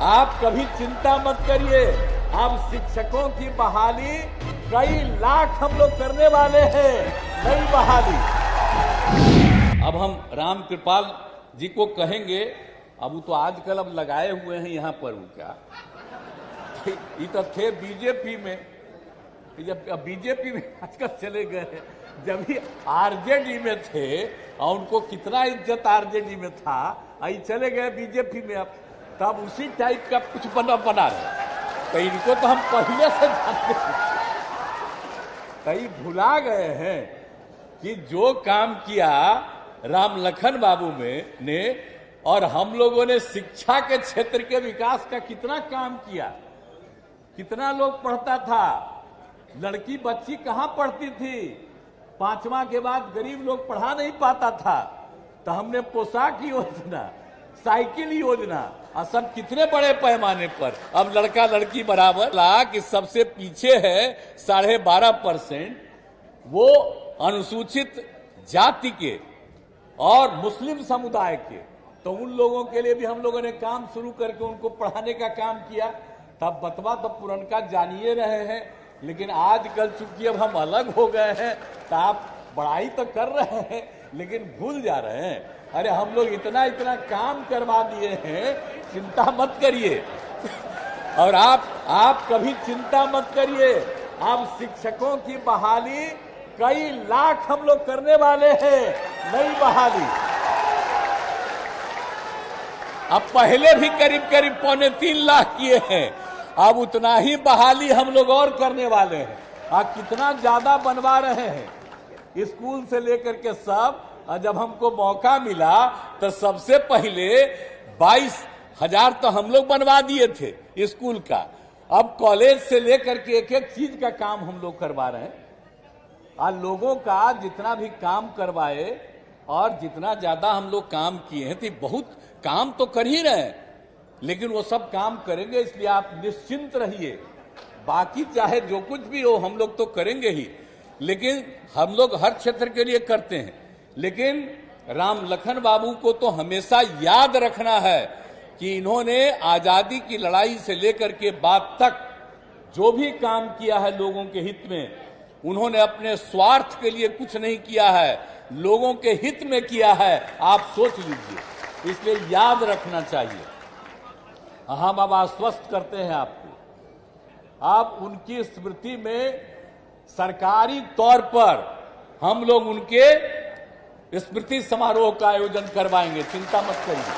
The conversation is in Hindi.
आप कभी चिंता मत करिए, अब शिक्षकों की बहाली कई लाख हम लोग करने वाले हैं, नई बहाली। अब हम राम कृपाल जी को कहेंगे, अब वो तो आजकल अब लगाए हुए हैं यहाँ पर, वो क्या ये तो थे बीजेपी में, जब बीजेपी में आजकल चले गए, जब ही आरजेडी में थे और उनको कितना इज्जत आरजेडी में था, आई चले गए बीजेपी में, अब तब उसी टाइप का कुछ बना रहे। तो इनको तो हम पहले से जानते हैं, कई भुला गए हैं कि जो काम किया राम लखन बाबू ने और हम लोगों ने शिक्षा के क्षेत्र के विकास का कितना काम किया, कितना लोग पढ़ता था, लड़की बच्ची कहां पढ़ती थी, 5वां के बाद गरीब लोग पढ़ा नहीं पाता था, तो हमने पोशाक योजना, साइकिल योजना, और सब कितने बड़े पैमाने पर, अब लड़का लड़की बराबर ला कि सबसे पीछे है 12.5%, वो अनुसूचित जाति के और मुस्लिम समुदाय के, तो उन लोगों के लिए भी हम लोगों ने काम शुरू करके उनको पढ़ाने का काम किया। तब बतवा तो पुरनका जानिए रहे हैं, लेकिन आजकल चूंकि अब हम अलग हो गए हैं, तो आप बड़ाई तो कर रहे हैं लेकिन भूल जा रहे हैं। अरे हम लोग इतना इतना काम करवा दिए हैं, चिंता मत करिए। और आप कभी चिंता मत करिए, अब शिक्षकों की बहाली कई लाख हम लोग करने वाले हैं, नई बहाली। अब पहले भी करीब करीब 3.25 लाख किए हैं, अब उतना ही बहाली हम लोग और करने वाले हैं। अब कितना ज्यादा बनवा रहे हैं, स्कूल से लेकर के सब। जब हमको मौका मिला तो सबसे पहले 22,000 तो हम लोग बनवा दिए थे स्कूल का। अब कॉलेज से लेकर के एक एक चीज का काम हम लोग करवा रहे हैं। लोगों का जितना भी काम करवाए और जितना ज्यादा हम लोग काम किए हैं, तो बहुत काम तो कर ही रहे हैं, लेकिन वो सब काम करेंगे, इसलिए आप निश्चिंत रहिए। बाकी चाहे जो कुछ भी हो हम लोग तो करेंगे ही, लेकिन हम लोग हर क्षेत्र के लिए करते हैं। लेकिन राम लखन बाबू को तो हमेशा याद रखना है कि इन्होंने आजादी की लड़ाई से लेकर के बाद तक जो भी काम किया है लोगों के हित में, उन्होंने अपने स्वार्थ के लिए कुछ नहीं किया है, लोगों के हित में किया है। आप सोच लीजिए, इसलिए याद रखना चाहिए। हम अब आश्वस्त करते हैं आपको, आप उनकी स्मृति में सरकारी तौर पर हम लोग उनके स्मृति समारोह का आयोजन करवाएंगे, चिंता मत करिए।